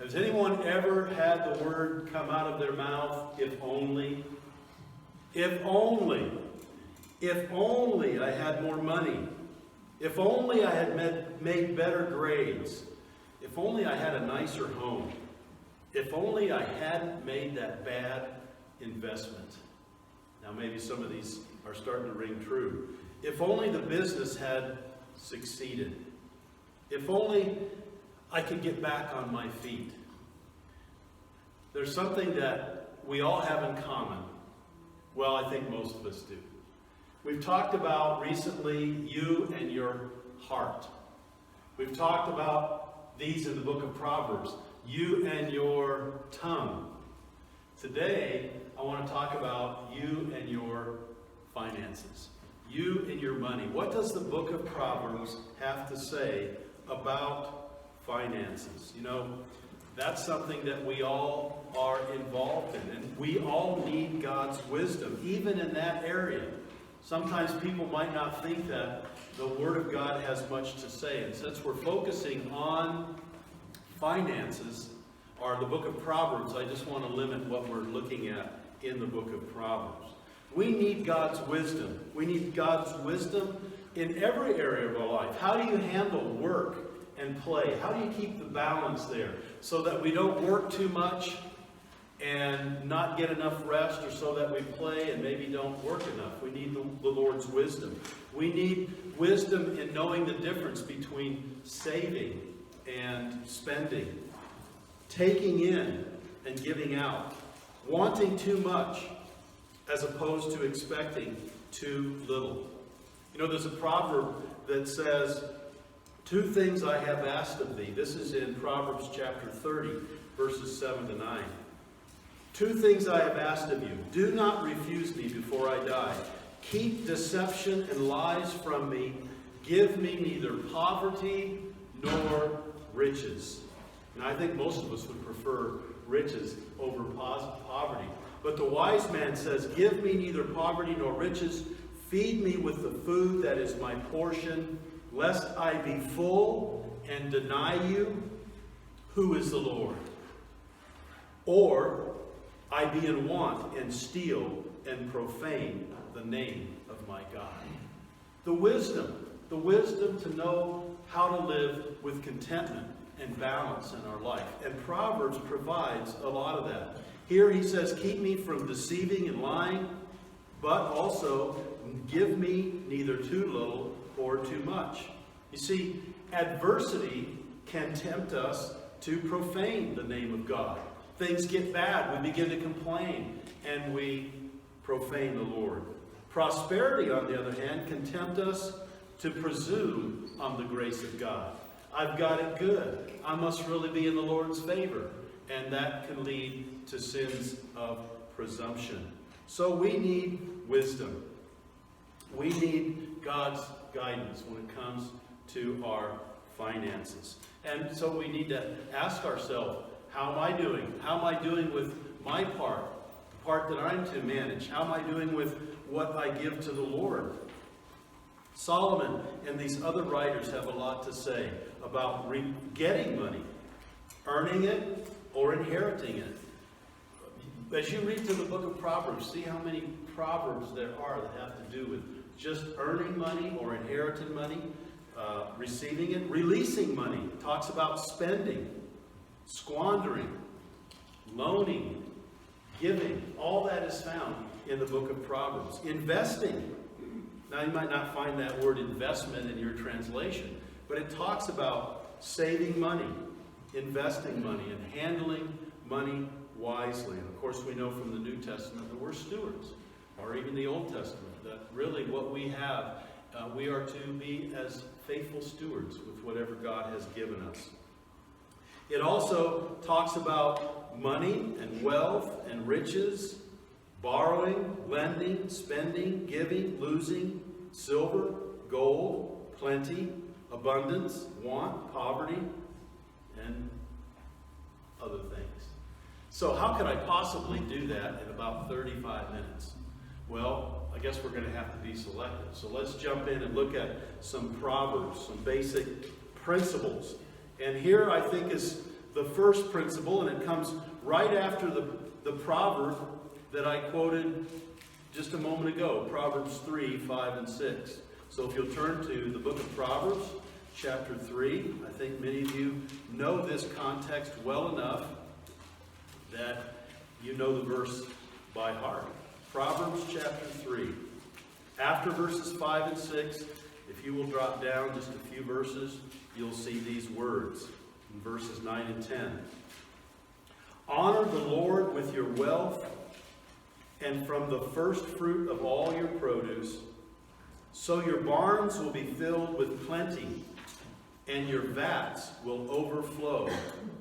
Has anyone ever had the word come out of their mouth, if only? If only. If only I had more money. If only I had made better grades. If only I had a nicer home. If only I hadn't made that bad investment. Now maybe some of these are starting to ring true. If only the business had succeeded. If only I could get back on my feet. There's something that we all have in common. Well, I think most of us do. We've talked about recently you and your heart. We've talked about these in the book of Proverbs. You and your tongue. Today, I want to talk about you and your finances. You and your money. What does the book of Proverbs have to say about finances? You know, that's something that we all are involved in. And we all need God's wisdom, even in that area. Sometimes people might not think that the Word of God has much to say. And since we're focusing on finances, or the book of Proverbs, I just want to limit what we're looking at in the book of Proverbs. We need God's wisdom. We need God's wisdom in every area of our life. How do you handle work and play? How do you keep the balance there so that we don't work too much and not get enough rest, or so that we play and maybe don't work enough? We need the Lord's wisdom. We need wisdom in knowing the difference between saving and spending, taking in and giving out, wanting too much as opposed to expecting too little. You know, there's a proverb that says, 2 things I have asked of thee. This is in Proverbs chapter 30, verses 7 to 9. 2 things I have asked of you. Do not refuse me before I die. Keep deception and lies from me. Give me neither poverty nor riches. And I think most of us would prefer riches over poverty. But the wise man says, give me neither poverty nor riches. Feed me with the food that is my portion, lest I be full and deny you, who is the Lord. Or I be in want and steal and profane the name of my God. The wisdom to know how to live with contentment and balance in our life. And Proverbs provides a lot of that. Here he says, keep me from deceiving and lying, but also give me neither too little or too much. You see, adversity can tempt us to profane the name of God. Things get bad, we begin to complain, and we profane the Lord. Prosperity, on the other hand, can tempt us to presume on the grace of God. I've got it good. I must really be in the Lord's favor. And that can lead to sins of presumption. So we need wisdom. We need God's guidance when it comes to our finances. And so we need to ask ourselves, how am I doing? How am I doing with my part? The part that I'm to manage. How am I doing with what I give to the Lord? Solomon and these other writers have a lot to say about getting money, earning it, or inheriting it. As you read through the book of Proverbs, see how many proverbs there are that have to do with just earning money or inheriting money, receiving it, releasing money. It talks about spending, squandering, loaning, giving. All that is found in the book of Proverbs. Investing. Now, you might not find that word investment in your translation, but it talks about saving money, investing money, and handling money wisely. And of course, we know from the New Testament that we're stewards, or even the Old Testament, that really what we have, we are to be as faithful stewards with whatever God has given us. It also talks about money and wealth and riches, borrowing, lending, spending, giving, losing, silver, gold, plenty, abundance, want, poverty, and other things. So how could I possibly do that in about 35 minutes? Well, I guess we're going to have to be selective. So let's jump in and look at some proverbs, some basic principles. And here I think is the first principle, and it comes right after the proverb that I quoted just a moment ago, Proverbs 3, 5, and 6. So if you'll turn to the book of Proverbs, chapter 3, I think many of you know this context well enough that you know the verse by heart. Proverbs chapter 3. After verses 5 and 6, if you will drop down just a few verses, you'll see these words in verses 9 and 10. Honor the Lord with your wealth, and from the first fruit of all your produce, so your barns will be filled with plenty, and your vats will overflow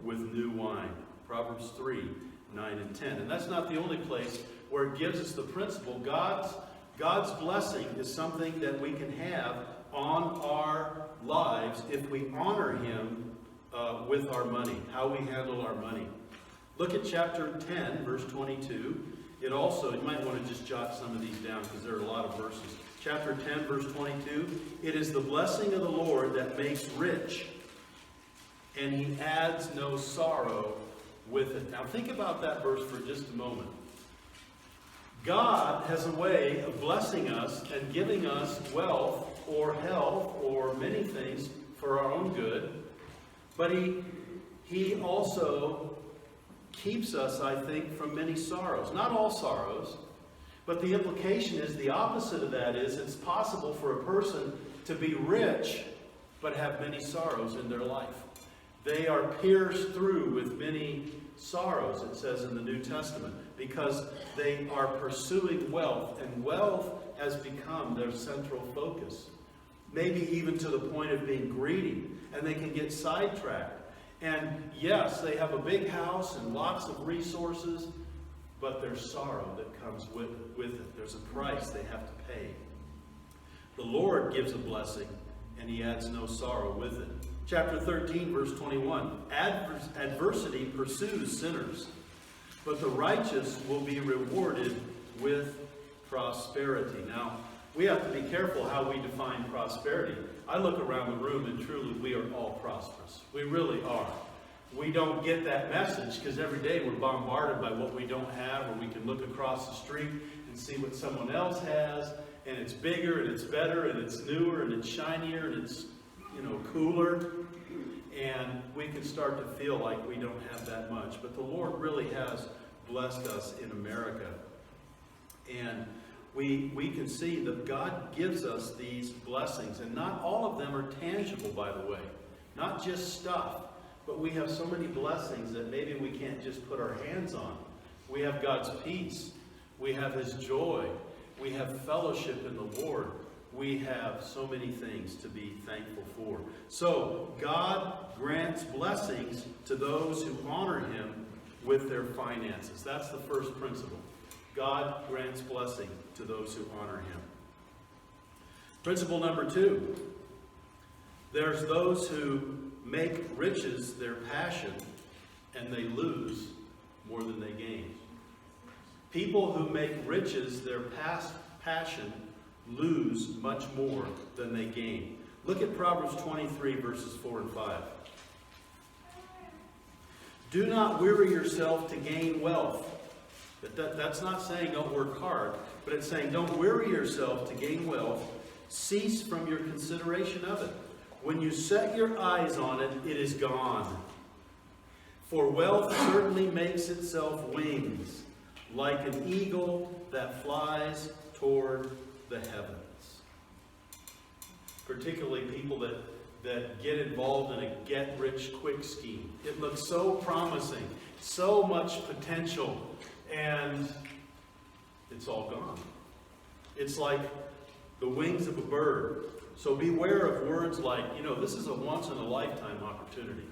with new wine. Proverbs 3, 9 and 10. And that's not the only place where it gives us the principle. God's blessing is something that we can have on our lives if we honor Him with our money, how we handle our money. Look at chapter 10, verse 22. It also, you might want to just jot some of these down because there are a lot of verses. Chapter 10, verse 22. It is the blessing of the Lord that makes rich, and He adds no sorrow with it. Now think about that verse for just a moment. God has a way of blessing us and giving us wealth or health or many things for our own good. But He also keeps us, I think, from many sorrows. Not all sorrows, but the implication is the opposite of that is it's possible for a person to be rich but have many sorrows in their life. They are pierced through with many sorrows, it says in the New Testament, because they are pursuing wealth, and wealth has become their central focus. Maybe even to the point of being greedy, and they can get sidetracked. And yes, they have a big house and lots of resources, but there's sorrow that comes with it. There's a price they have to pay. The Lord gives a blessing, and He adds no sorrow with it. Chapter 13, verse 21. Adversity pursues sinners, but the righteous will be rewarded with prosperity. Now, we have to be careful how we define prosperity. I look around the room and truly we are all prosperous. We really are. We don't get that message because every day we're bombarded by what we don't have, or we can look across the street and see what someone else has, and it's bigger and it's better and it's newer and it's shinier and it's, cooler. And we can start to feel like we don't have that much. But the Lord really has blessed us in America. And we can see that God gives us these blessings. And not all of them are tangible, by the way. Not just stuff. But we have so many blessings that maybe we can't just put our hands on. We have God's peace. We have His joy. We have fellowship in the Lord. We have so many things to be thankful for. So, God grants blessings to those who honor Him with their finances. That's the first principle. God grants blessing to those who honor Him. Principle number 2. There's those who make riches their passion, and they lose more than they gain. People who make riches their passion lose much more than they gain. Look at Proverbs 23, verses 4 and 5. Do not weary yourself to gain wealth. That's not saying don't work hard, but it's saying don't weary yourself to gain wealth. Cease from your consideration of it. When you set your eyes on it, it is gone. For wealth certainly makes itself wings, like an eagle that flies toward the heavens. Particularly people that get involved in a get-rich-quick scheme. It looks so promising, so much potential, and it's all gone. It's like the wings of a bird. So beware of words like, this is a once-in-a-lifetime opportunity.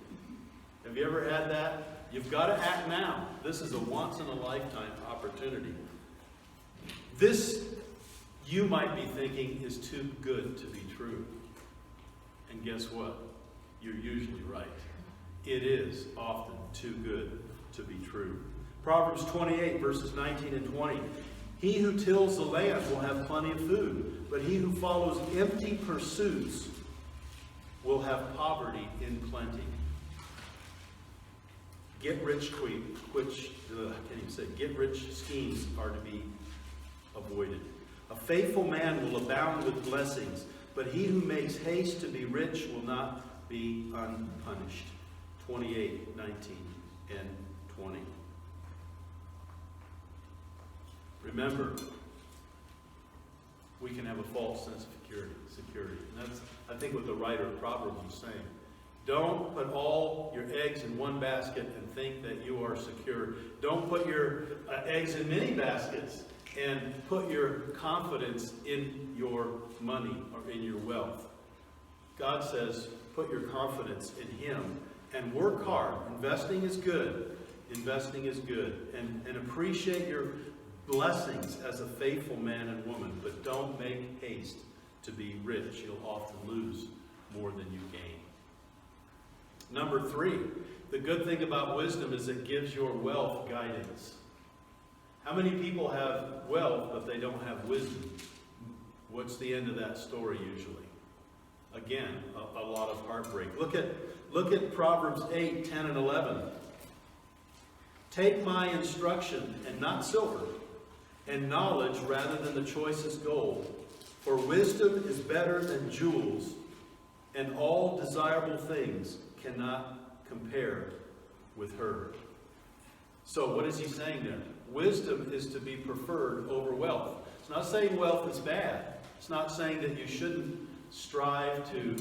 Have you ever had that? You've got to act now. This is a once-in-a-lifetime opportunity. This, you might be thinking, is too good to be true. And guess what? You're usually right. It is often too good to be true. Proverbs 28, verses 19 and 20. He who tills the land will have plenty of food, but he who follows empty pursuits will have poverty in plenty. get rich schemes are to be avoided. A faithful man will abound with blessings, but he who makes haste to be rich will not be unpunished. 28, 19, and 20. Remember, we can have a false sense of security. And that's, I think, what the writer of Proverbs is saying. Don't put all your eggs in one basket and think that you are secure. Don't put your eggs in many baskets and put your confidence in your money or in your wealth. God says, put your confidence in Him and work hard. Investing is good. Investing is good. And appreciate your blessings as a faithful man and woman, but don't make haste to be rich. You'll often lose more than you gain. Number 3, the good thing about wisdom is it gives your wealth guidance. How many people have wealth but they don't have wisdom? What's the end of that story usually? Again, a lot of heartbreak. Look at Proverbs 8, 10, and 11. Take my instruction and not silver, and knowledge rather than the choicest gold. For wisdom is better than jewels, and all desirable things cannot compare with her. So what is he saying there? Wisdom is to be preferred over wealth. It's not saying wealth is bad. It's not saying that you shouldn't strive to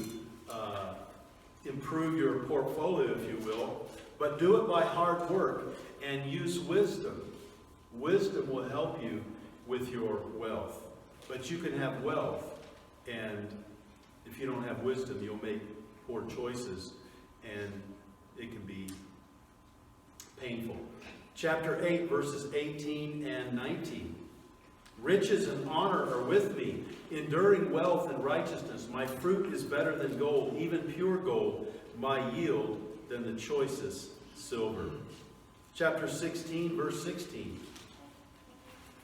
improve your portfolio, if you will, but do it by hard work and use wisdom. Wisdom will help you with your wealth. But you can have wealth, and if you don't have wisdom, you'll make poor choices, and it can be painful. Chapter 8, verses 18 and 19. Riches and honor are with me, enduring wealth and righteousness. My fruit is better than gold, even pure gold, my yield than the choicest silver. Chapter 16, verse 16.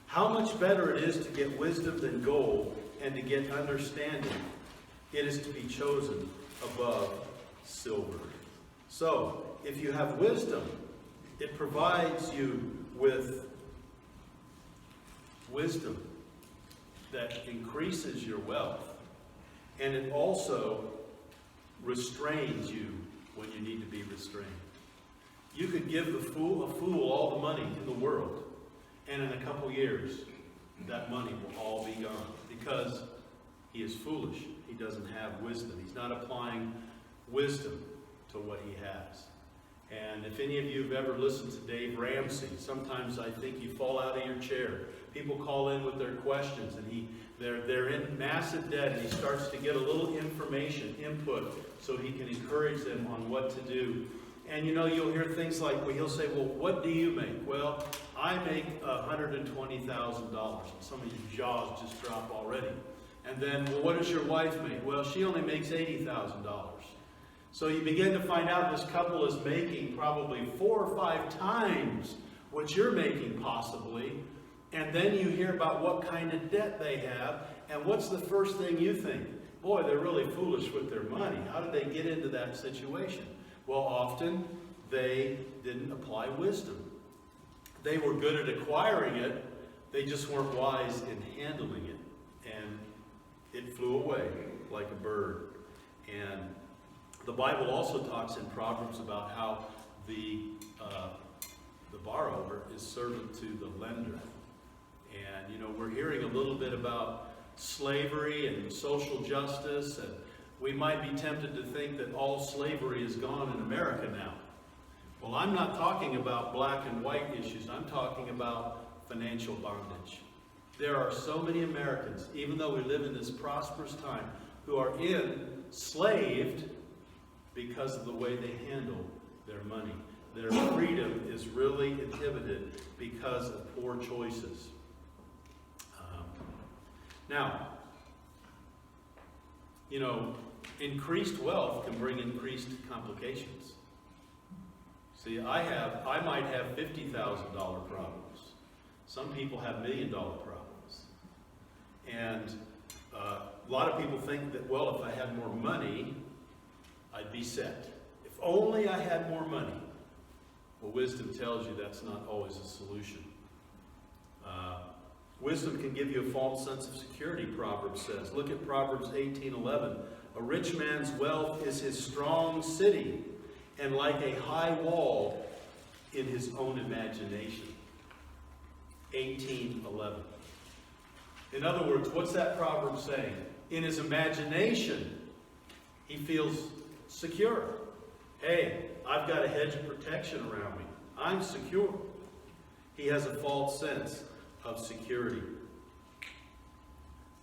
How much better it is to get wisdom than gold, and to get understanding. It is to be chosen above silver. So, if you have wisdom, it provides you with wisdom that increases your wealth. And it also restrains you when you need to be restrained. You could give a fool all the money in the world, and in a couple years, that money will all be gone because he is foolish. He doesn't have wisdom. He's not applying wisdom to what he has. And if any of you have ever listened to Dave Ramsey, sometimes I think you fall out of your chair. People call in with their questions, and they're in massive debt, and he starts to get a little information, input, so he can encourage them on what to do. And you know, you'll hear things like, well, he'll say, well, what do you make? Well, I make $120,000. And some of your jaws just drop already. And then, well, what does your wife make? Well, she only makes $80,000. So you begin to find out this couple is making probably 4 or 5 times what you're making possibly. And then you hear about what kind of debt they have. And what's the first thing you think? Boy, they're really foolish with their money. How did they get into that situation? Well, often they didn't apply wisdom. They were good at acquiring it. They just weren't wise in handling it. And it flew away like a bird. And the Bible also talks in Proverbs about how the borrower is servant to the lender. And, you know, we're hearing a little bit about slavery and social justice, and we might be tempted to think that all slavery is gone in America now. Well, I'm not talking about black and white issues. I'm talking about financial bondage. There are so many Americans, even though we live in this prosperous time, who are enslaved because of the way they handle their money. Their freedom is really inhibited because of poor choices. Now, you know, increased wealth can bring increased complications. See, I might have $50,000 problems. Some people have $1 million problems. And a lot of people think that, well, if I had more money, I'd be set. If only I had more money. Well, wisdom tells you that's not always a solution. Wisdom can give you a false sense of security, Proverbs says. Look at Proverbs 18:11. A rich man's wealth is his strong city, and like a high wall in his own imagination. 18:11. In other words, what's that proverb saying? In his imagination, he feels secure. Hey, I've got a hedge of protection around me. I'm secure. He has a false sense of security.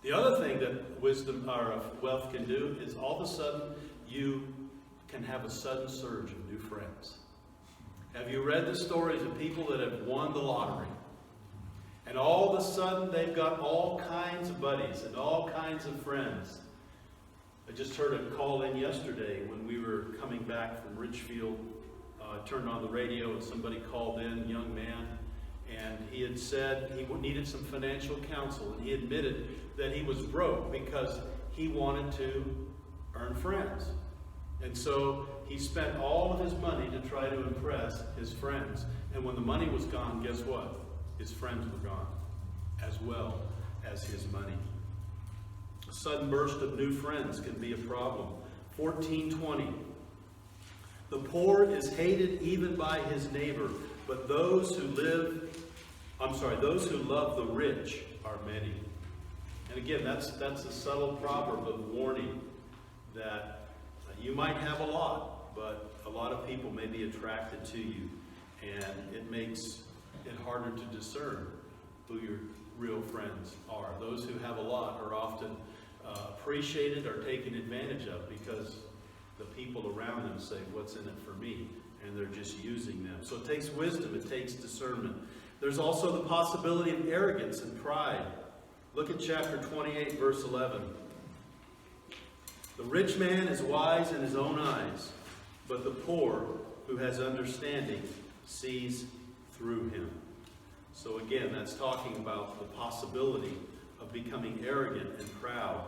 The other thing that wisdom or wealth can do is all of a sudden you can have a sudden surge of new friends. Have you read the stories of people that have won the lottery? And all of a sudden they've got all kinds of buddies and all kinds of friends. I just heard a call in yesterday when we were coming back from Richfield. I turned on the radio and somebody called in, a young man, and he had said he needed some financial counsel, and he admitted that he was broke because he wanted to earn friends. And so he spent all of his money to try to impress his friends. And when the money was gone, guess what? His friends were gone, as well as his money. A sudden burst of new friends can be a problem. 14:20. The poor is hated even by his neighbor, but those who love the rich are many. And again, that's a subtle proverb of warning that you might have a lot, but a lot of people may be attracted to you, and it makes it harder to discern who your real friends are. Those who have a lot are often appreciated or taken advantage of because the people around them say, what's in it for me? And they're just using them. So it takes wisdom, it takes discernment. There's also the possibility of arrogance and pride. Look at chapter 28, verse 11. The rich man is wise in his own eyes, but the poor who has understanding sees through him. So again, that's talking about the possibility of becoming arrogant and proud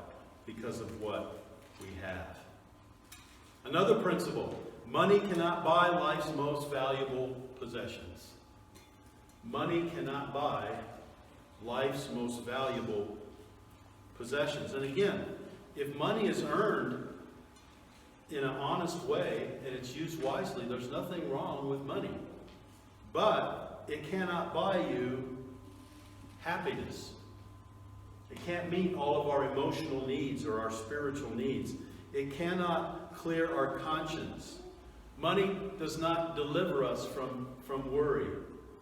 because of what we have. Another principle, money cannot buy life's most valuable possessions. Money cannot buy life's most valuable possessions. And again, if money is earned in an honest way and it's used wisely, there's nothing wrong with money. But it cannot buy you happiness. It can't meet all of our emotional needs or our spiritual needs. It cannot clear our conscience. Money does not deliver us from worry.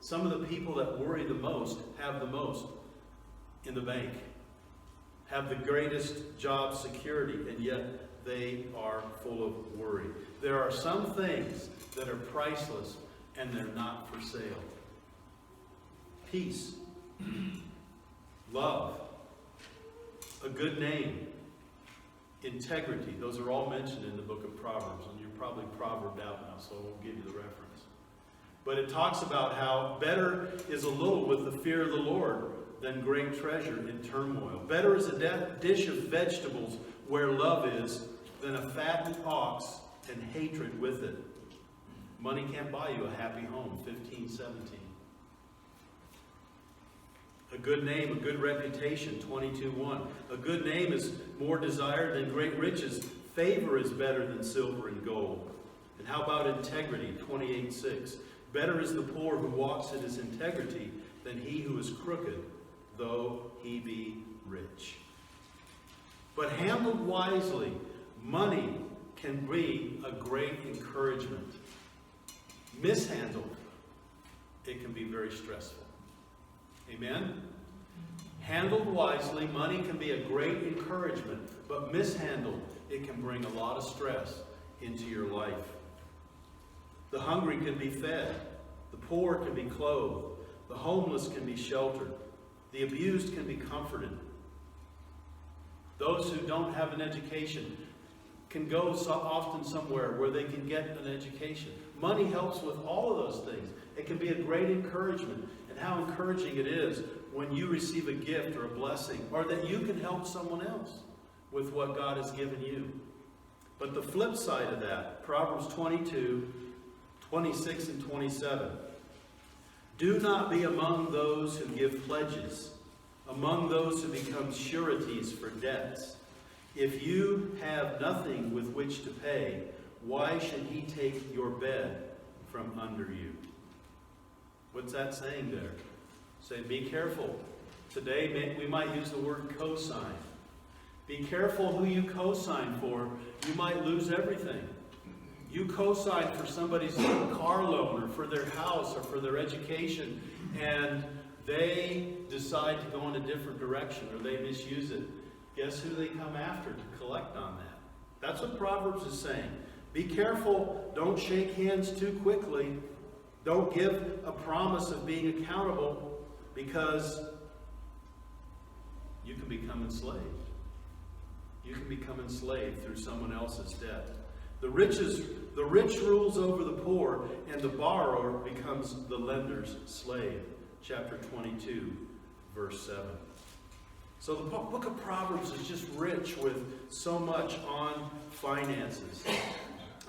Some of the people that worry the most have the most in the bank, have the greatest job security, and yet they are full of worry. There are some things that are priceless and they're not for sale. Peace, love, a good name, integrity. Those are all mentioned in the book of Proverbs, and you're probably proverbed out now, so I won't give you the reference. But it talks about how better is a little with the fear of the Lord than great treasure in turmoil. Better is a dish of vegetables where love is than a fattened ox and hatred with it. Money can't buy you a happy home. 15:17. A good name, a good reputation. 22:1. A good name is more desired than great riches. Favor is better than silver and gold. And how about integrity? 28:6. Better is the poor who walks in his integrity than he who is crooked, though he be rich. But handled wisely, money can be a great encouragement. Mishandled, it can be very stressful. Amen? Handled wisely, money can be a great encouragement, but mishandled, it can bring a lot of stress into your life. The hungry can be fed. The poor can be clothed. The homeless can be sheltered. The abused can be comforted. Those who don't have an education can go so often somewhere where they can get an education. Money helps with all of those things. It can be a great encouragement. And how encouraging it is when you receive a gift or a blessing, or that you can help someone else with what God has given you. But the flip side of that, Proverbs 22, 26 and 27. Do not be among those who give pledges, among those who become sureties for debts. If you have nothing with which to pay, why should he take your bed from under you? What's that saying there? Say, be careful. Today we might use the word cosign. Be careful who you cosign for. You might lose everything. You cosign for somebody's car loan or for their house or for their education, and they decide to go in a different direction or they misuse it. Guess who they come after to collect on that? That's what Proverbs is saying. Be careful. Don't shake hands too quickly. Don't give a promise of being accountable, because you can become enslaved. You can become enslaved through someone else's debt. The rich rules over the poor, and the borrower becomes the lender's slave. Chapter 22, verse 7. So the book of Proverbs is just rich with so much on finances.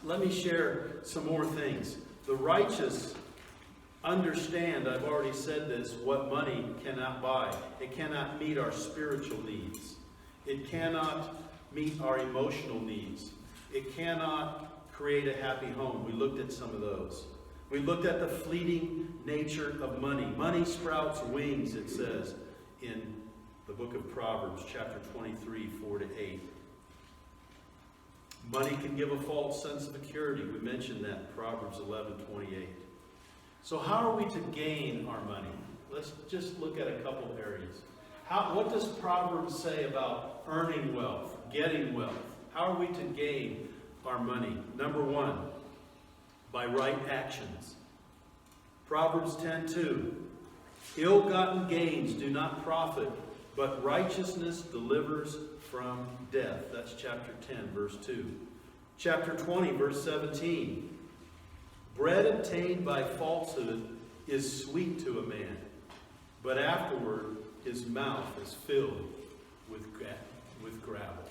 Let me share some more things. The righteous understand, I've already said this, what money cannot buy. It cannot meet our spiritual needs. It cannot meet our emotional needs. It cannot create a happy home. We looked at some of those. We looked at the fleeting nature of money. Money sprouts wings, it says in the book of Proverbs, chapter 23, 4-8. Money can give a false sense of security. We mentioned that in Proverbs 11:28. So how are we to gain our money? Let's just look at a couple areas. What does Proverbs say about earning wealth, getting wealth? How are we to gain our money? Number one, by right actions. Proverbs 10:2. Ill-gotten gains do not profit, but righteousness delivers from death. That's chapter 10, verse 2. Chapter 20, verse 17. Bread obtained by falsehood is sweet to a man, but afterward his mouth is filled with gravel.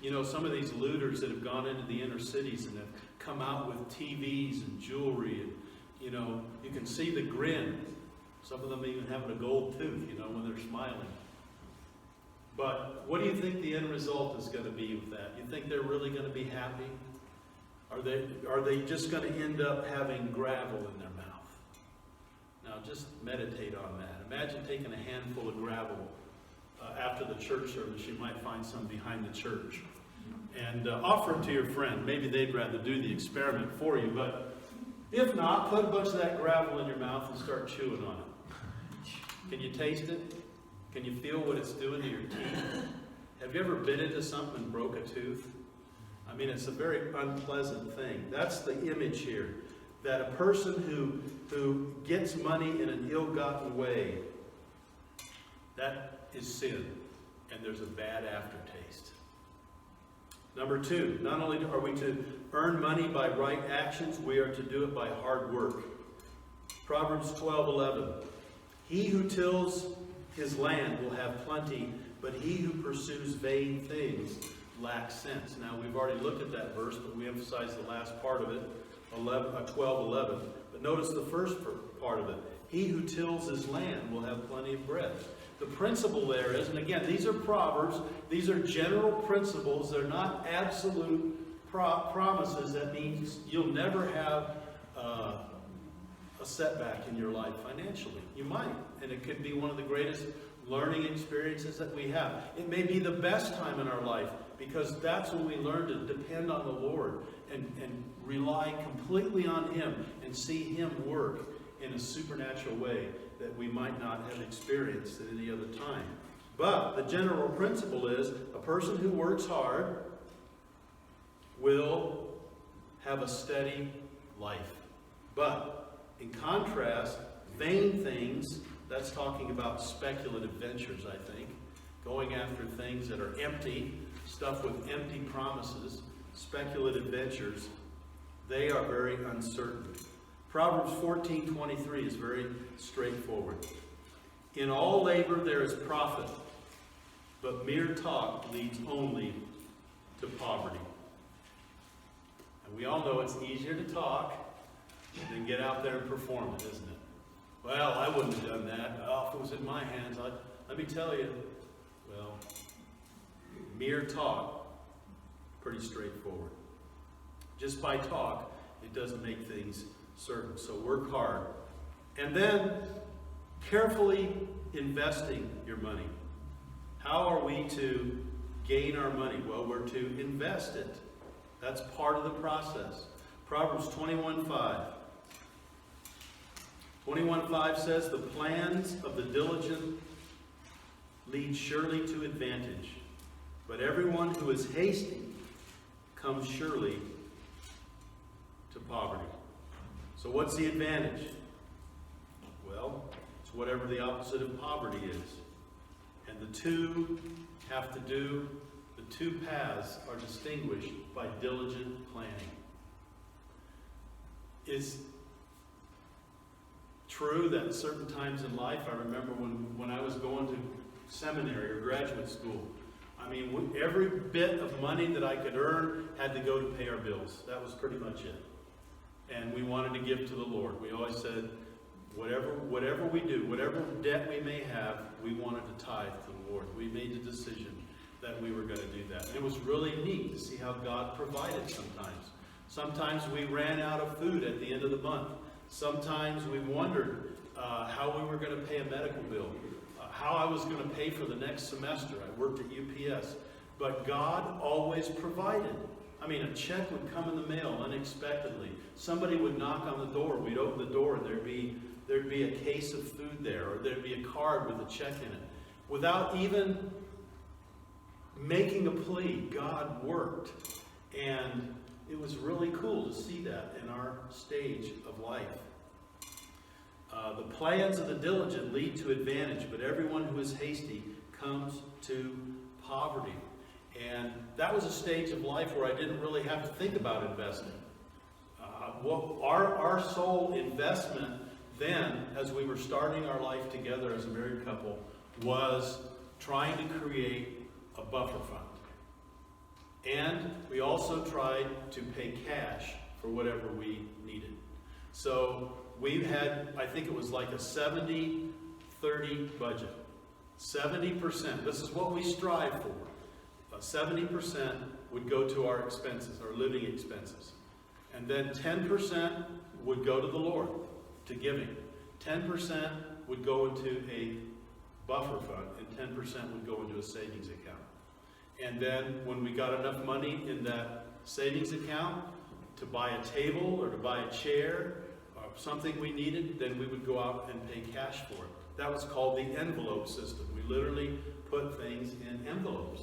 You know, some of these looters that have gone into the inner cities and have come out with TVs and jewelry, and, you know, you can see the grin. Some of them even having a gold tooth, you know, when they're smiling. But what do you think the end result is going to be with that? You think they're really going to be happy? Are they just going to end up having gravel in their mouth? Now just meditate on that. Imagine taking a handful of gravel after the church service. You might find some behind the church. And offer it to your friend. Maybe they'd rather do the experiment for you. But if not, put a bunch of that gravel in your mouth and start chewing on it. Can you taste it? Can you feel what it's doing to your teeth? Have you ever bit into something and broke a tooth? I mean, it's a very unpleasant thing. That's the image here. That a person who gets money in an ill-gotten way, that is sin. And there's a bad aftertaste. Number two, not only are we to earn money by right actions, we are to do it by hard work. Proverbs 12:11. He who tills his land will have plenty, but he who pursues vain things lacks sense. Now, we've already looked at that verse, but we emphasize the last part of it, 12:11. But notice the first part of it. He who tills his land will have plenty of bread. The principle there is, and again, these are Proverbs, these are general principles, they're not absolute promises. That means you'll never have a setback in your life financially. You might, and it could be one of the greatest learning experiences that we have. It may be the best time in our life, because that's when we learn to depend on the Lord and rely completely on Him and see Him work in a supernatural way that we might not have experienced at any other time. But the general principle is a person who works hard will have a steady life. But in contrast, vain things, that's talking about speculative ventures, I think, going after things that are empty, stuff with empty promises, speculative ventures, they are very uncertain. Proverbs 14:23 is very straightforward. In all labor there is profit, but mere talk leads only to poverty. And we all know it's easier to talk than get out there and perform it, isn't it? Well, I wouldn't have done that. Oh, if it was in my hands, let me tell you. Well, mere talk, pretty straightforward. Just by talk, it doesn't make things certain. So work hard. And then, carefully investing your money. How are we to gain our money? Well, we're to invest it. That's part of the process. Proverbs 21:5. 21:5 says, "The plans of the diligent lead surely to advantage, but everyone who is hasty comes surely to poverty." So what's the advantage? Well, it's whatever the opposite of poverty is. And the two paths are distinguished by diligent planning. It's true that certain times in life, I remember when I was going to seminary or graduate school, I mean, every bit of money that I could earn had to go to pay our bills. That was pretty much it. And we wanted to give to the Lord. We always said, whatever we do, whatever debt we may have, we wanted to tithe to the Lord. We made the decision that we were going to do that. And it was really neat to see how God provided sometimes. Sometimes we ran out of food at the end of the month. Sometimes we wondered how we were going to pay a medical bill, how I was going to pay for the next semester. I worked at UPS. But God always provided. I mean, a check would come in the mail unexpectedly. Somebody would knock on the door. We'd open the door and there'd be a case of food there, or there'd be a card with a check in it. Without even making a plea, God worked. And it was really cool to see that in our stage of life. The plans of the diligent lead to advantage, but everyone who is hasty comes to poverty. And that was a stage of life where I didn't really have to think about investing. Our sole investment then, as we were starting our life together as a married couple, was trying to create a buffer fund. And we also tried to pay cash for whatever we needed. So we had, I think it was like a 70-30 budget. 70%, this is what we strive for. 70% would go to our expenses, our living expenses. And then 10% would go to the Lord, to giving. 10% would go into a buffer fund, and 10% would go into a savings account. And then when we got enough money in that savings account to buy a table or to buy a chair or something we needed, then we would go out and pay cash for it. That was called the envelope system. We literally put things in envelopes.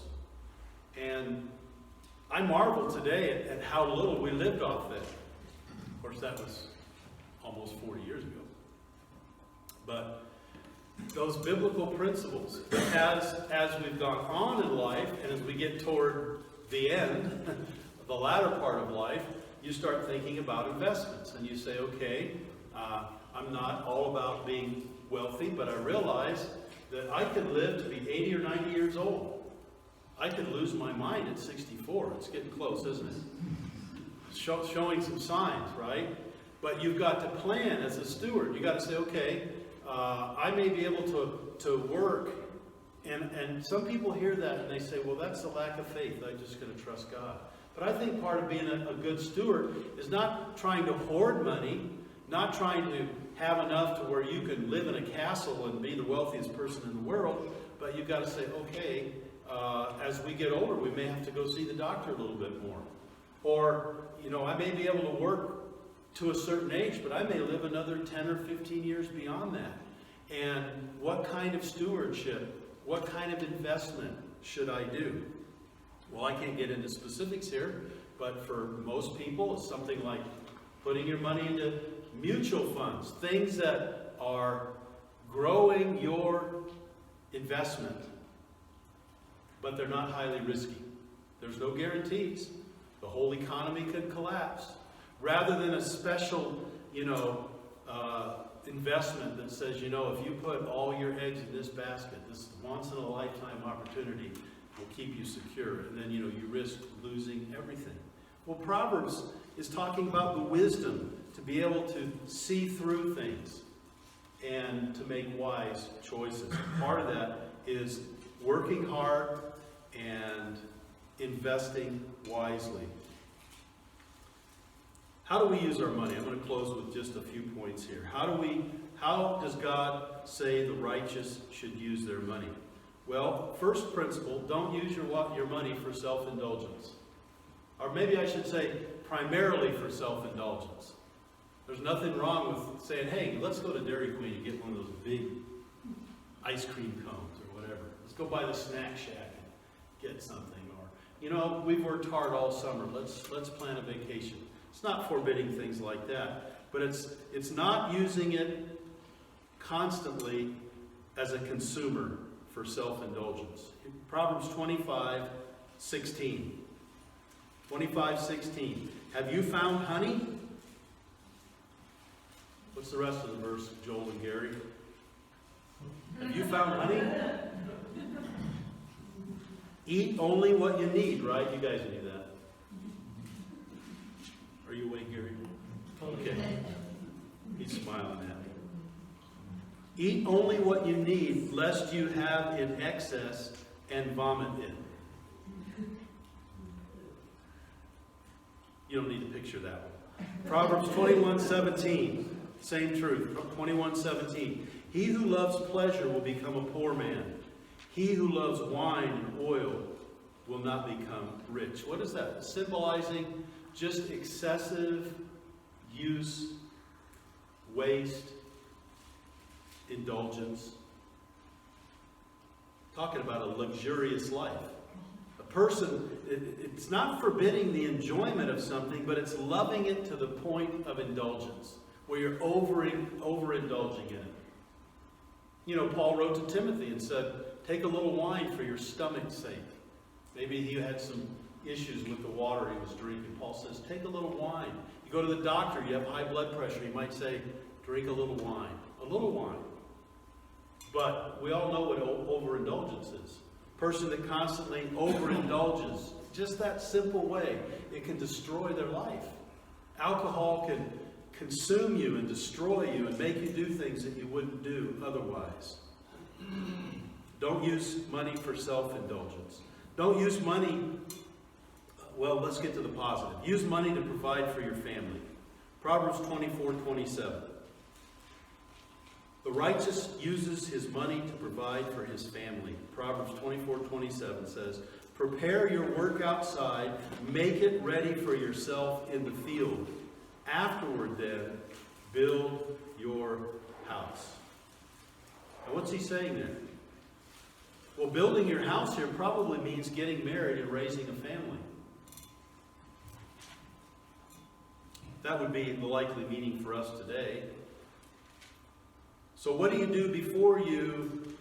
And I marvel today at how little we lived off that. Of course, that was almost 40 years ago. But those biblical principles, as we've gone on in life, and as we get toward the end, the latter part of life, you start thinking about investments. And you say, okay, I'm not all about being wealthy, but I realize that I could live to be 80 or 90 years old. I could lose my mind at 64. It's getting close, isn't it? Showing some signs, right? But you've got to plan as a steward. You've got to say, okay, I may be able to work. And some people hear that and they say, well, that's the lack of faith. I'm just going to trust God. But I think part of being a good steward is not trying to hoard money, not trying to have enough to where you can live in a castle and be the wealthiest person in the world, but you've got to say, okay, as we get older, we may have to go see the doctor a little bit more. Or, I may be able to work to a certain age, but I may live another 10 or 15 years beyond that. And what kind of stewardship, what kind of investment should I do? Well, I can't get into specifics here, but for most people, it's something like putting your money into mutual funds, things that are growing your investment, but they're not highly risky. There's no guarantees. The whole economy could collapse. Rather than a special, investment that says, if you put all your eggs in this basket, this once-in-a-lifetime opportunity will keep you secure, and then, you risk losing everything. Well, Proverbs is talking about the wisdom to be able to see through things and to make wise choices. Part of that is working hard and investing wisely. How do we use our money? I'm going to close with just a few points here. How does God say the righteous should use their money? Well, first principle, don't use your money for self-indulgence. Or maybe I should say primarily for self-indulgence. There's nothing wrong with saying, hey, let's go to Dairy Queen and get one of those big ice cream cones or whatever. Let's go by the snack shack and get something. Or, we've worked hard all summer. Let's plan a vacation. It's not forbidding things like that. But it's not using it constantly as a consumer for self-indulgence. Proverbs 25:16. 25:16. Have you found honey? What's the rest of the verse, Joel and Gary? Have you found honey? Eat only what you need, right? You guys knew that. Are you awake, Gary? Okay. He's smiling at me. Eat only what you need, lest you have in excess and vomit it. You don't need to picture that one. Proverbs 21:17. Same truth. 21:17. He who loves pleasure will become a poor man. He who loves wine and oil will not become rich. What is that? Symbolizing just excessive use, waste, indulgence. Talking about a luxurious life. A person, it's not forbidding the enjoyment of something, but it's loving it to the point of indulgence, where you're overindulging in it. Paul wrote to Timothy and said, take a little wine for your stomach's sake. Maybe he had some issues with the water he was drinking. Paul says, take a little wine. You go to the doctor, you have high blood pressure. He might say, drink a little wine. A little wine. But we all know what overindulgence is. A person that constantly overindulges, just that simple way, it can destroy their life. Alcohol can consume you and destroy you and make you do things that you wouldn't do otherwise. Don't use money for self-indulgence. Don't use money, well, let's get to the positive. Use money to provide for your family. Proverbs 24:27. The righteous uses his money to provide for his family. Proverbs 24:27 says, prepare your work outside, make it ready for yourself in the field. Afterward, then, build your house. Now, what's he saying there? Well, building your house here probably means getting married and raising a family. That would be the likely meaning for us today. So what do you do before you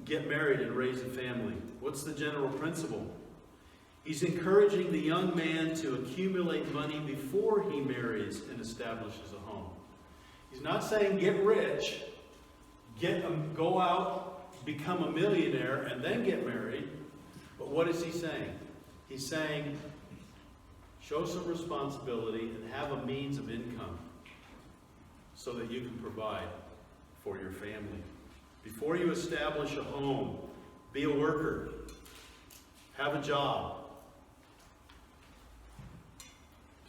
get married and raise a family? What's the general principle? He's encouraging the young man to accumulate money before he marries and establishes a home. He's not saying get rich, go out, become a millionaire, and then get married. But what is he saying? He's saying show some responsibility and have a means of income so that you can provide for your family. Before you establish a home, be a worker. Have a job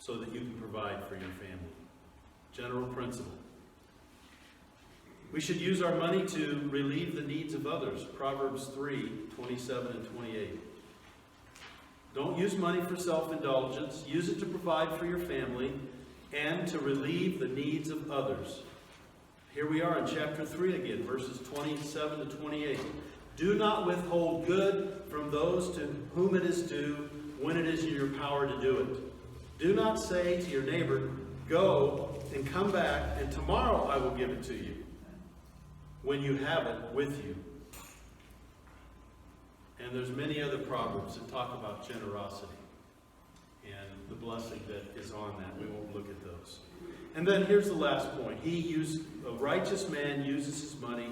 so that you can provide for your family. General principle. We should use our money to relieve the needs of others. Proverbs 3:27 and 28. Don't use money for self-indulgence. Use it to provide for your family and to relieve the needs of others. Here we are in chapter 3 again, verses 27 to 28. Do not withhold good from those to whom it is due when it is in your power to do it. Do not say to your neighbor, go and come back, and tomorrow I will give it to you, when you have it with you. And there's many other proverbs that talk about generosity and the blessing that is on that. We won't look at those. And then here's the last point. A righteous man uses his money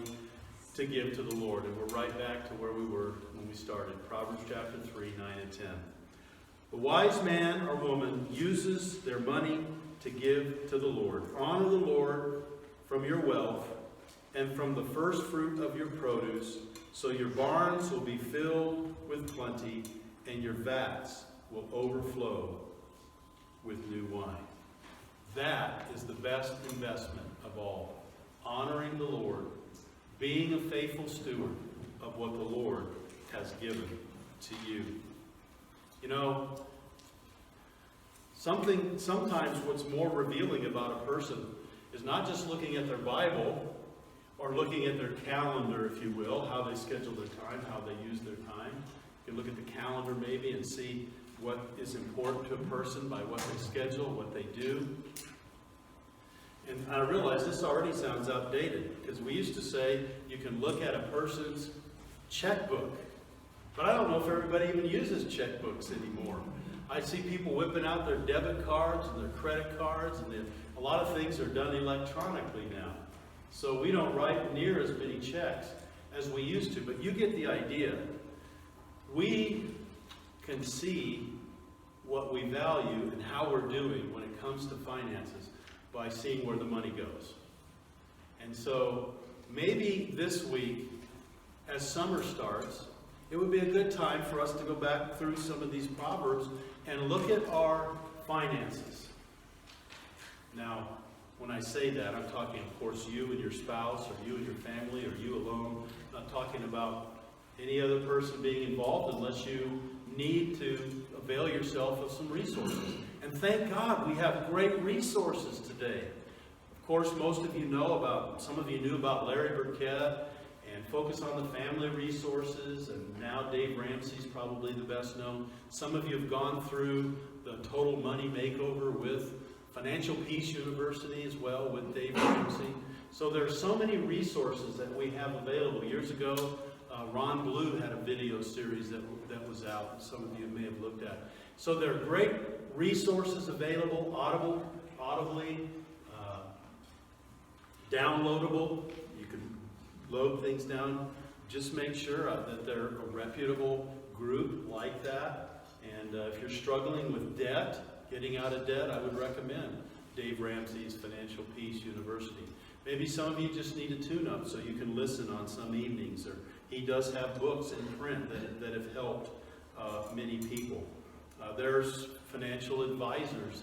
to give to the Lord. And we're right back to where we were when we started. Proverbs chapter 3, 9 and 10. The wise man or woman uses their money to give to the Lord. Honor the Lord from your wealth and from the first fruit of your produce, so your barns will be filled with plenty, and your vats will overflow with new wine. That is the best investment of all. Honoring the Lord, being a faithful steward of what the Lord has given to you. You know, sometimes what's more revealing about a person is not just looking at their Bible or looking at their calendar, if you will, how they schedule their time, how they use their time. You can look at the calendar maybe and see what is important to a person by what they schedule, what they do. And I realize this already sounds outdated, because we used to say you can look at a person's checkbook. But I don't know if everybody even uses checkbooks anymore. I see people whipping out their debit cards and their credit cards, and a lot of things are done electronically now. So we don't write near as many checks as we used to, but you get the idea. We can see what we value and how we're doing when it comes to finances by seeing where the money goes. And so maybe this week, as summer starts, it would be a good time for us to go back through some of these Proverbs and look at our finances. Now, when I say that, I'm talking, of course, you and your spouse, or you and your family, or you alone. I'm not talking about any other person being involved unless you need to avail yourself of some resources. And thank God we have great resources today. Of course, most of you know about, some of you knew about Larry Burkett and Focus on the Family Resources, and now Dave Ramsey's probably the best known. Some of you have gone through the Total Money Makeover with Financial Peace University as well with Dave Ramsey. So there are so many resources that we have available. Years ago, Ron Blue had a video series that was out, some of you may have looked at. So there are great resources available, audibly, downloadable. You can load things down. Just make sure that they're a reputable group like that. And if you're struggling with debt, getting out of debt, I would recommend Dave Ramsey's Financial Peace University. Maybe some of you just need a tune-up so you can listen on some evenings. Or he does have books in print that have helped many people. There's financial advisors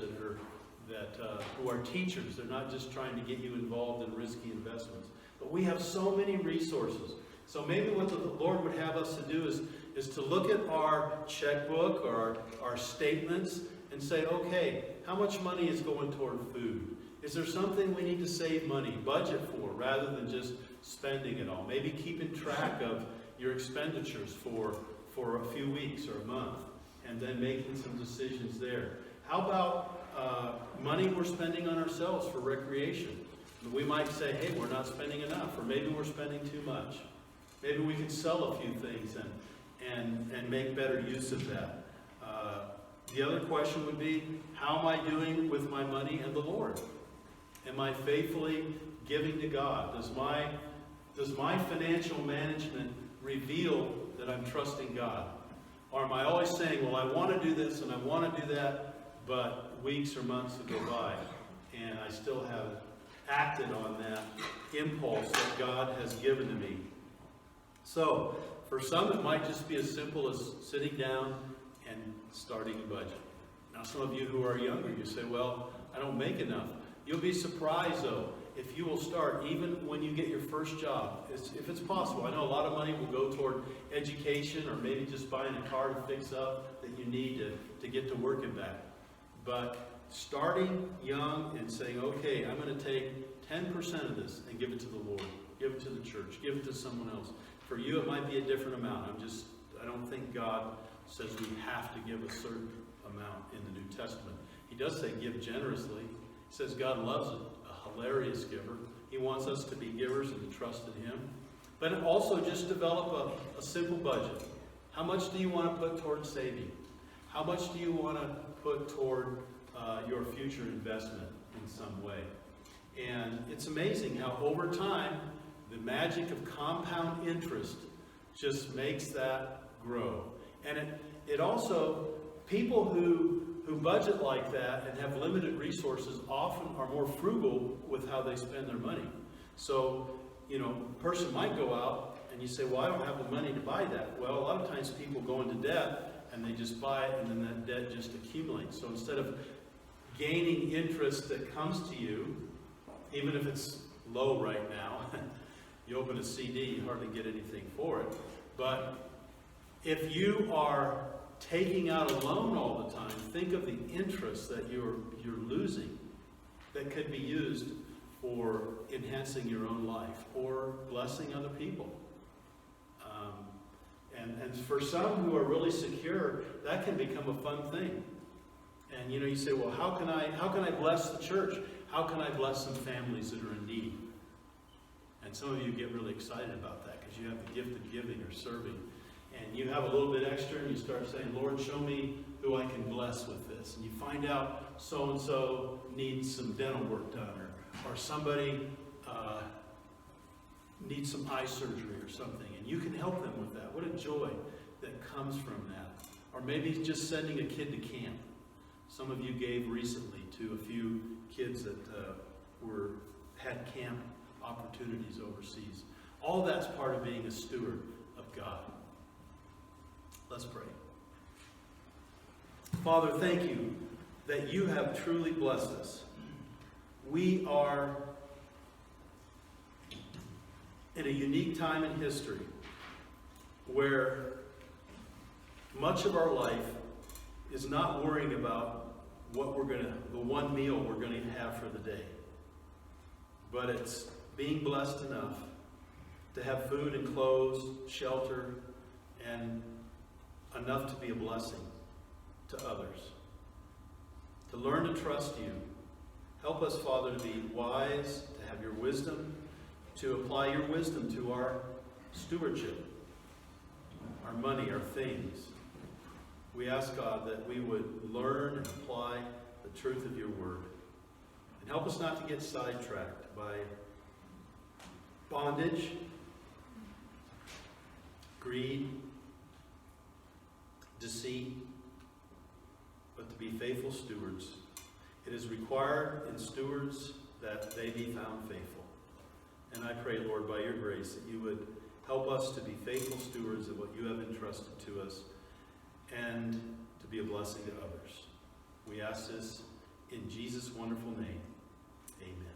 who are teachers. They're not just trying to get you involved in risky investments. But we have so many resources. So maybe what the Lord would have us to do is to look at our checkbook or our statements and say, okay, how much money is going toward food? Is there something we need to save money, budget for, rather than just spending it all? Maybe keeping track of your expenditures for a few weeks or a month, and then making some decisions there. How about money we're spending on ourselves for recreation? We might say, hey, we're not spending enough, or maybe we're spending too much. Maybe we can sell a few things and make better use of that. The other question would be, how am I doing with my money and the Lord? Am I faithfully giving to God? Does my financial management reveal that I'm trusting God? Or am I always saying, well, I want to do this and I want to do that, but weeks or months will go by and I still haven't acted on that impulse that God has given to me? So, for some it might just be as simple as sitting down and starting a budget. Now, some of you who are younger, you say, well, I don't make enough. You'll be surprised, though, if you will start even when you get your first job. If it's possible. I know a lot of money will go toward education or maybe just buying a car to fix up that you need to get to work and back. But starting young and saying, okay, I'm going to take 10% of this and give it to the Lord. Give it to the church. Give it to someone else. For you, it might be a different amount. I don't think God says we have to give a certain amount in the New Testament. He does say give generously. He says God loves a hilarious giver. He wants us to be givers and to trust in Him. But also just develop a simple budget. How much do you want to put toward saving? How much do you want to put toward your future investment in some way? And it's amazing how over time, the magic of compound interest just makes that grow. And it also, People who budget like that and have limited resources often are more frugal with how they spend their money. So, a person might go out and you say, well, I don't have the money to buy that. Well, a lot of times people go into debt and they just buy it and then that debt just accumulates. So instead of gaining interest that comes to you, even if it's low right now, you open a CD, you hardly get anything for it. But if you are taking out a loan all the time, think of the interest that you're losing that could be used for enhancing your own life or blessing other people. And for some who are really secure, that can become a fun thing. And you say, well, how can I bless the church? How can I bless some families that are in need? And some of you get really excited about that because you have the gift of giving or serving. And you have a little bit extra and you start saying, Lord, show me who I can bless with this. And you find out so-and-so needs some dental work done, or somebody needs some eye surgery or something. And you can help them with that. What a joy that comes from that. Or maybe just sending a kid to camp. Some of you gave recently to a few kids that had camp opportunities overseas. All that's part of being a steward of God. Let's pray. Father, thank you that you have truly blessed us. We are in a unique time in history where much of our life is not worrying about the one meal we're going to have for the day. But it's being blessed enough to have food and clothes, shelter, and enough to be a blessing to others. To learn to trust you. Help us, Father, to be wise, to have your wisdom, to apply your wisdom to our stewardship, our money, our things. We ask, God, that we would learn and apply the truth of your word. And help us not to get sidetracked by bondage, greed, deceit, but to be faithful stewards. It is required in stewards that they be found faithful. And I pray, Lord, by your grace, that you would help us to be faithful stewards of what you have entrusted to us and to be a blessing to others. We ask this in Jesus' wonderful name. Amen.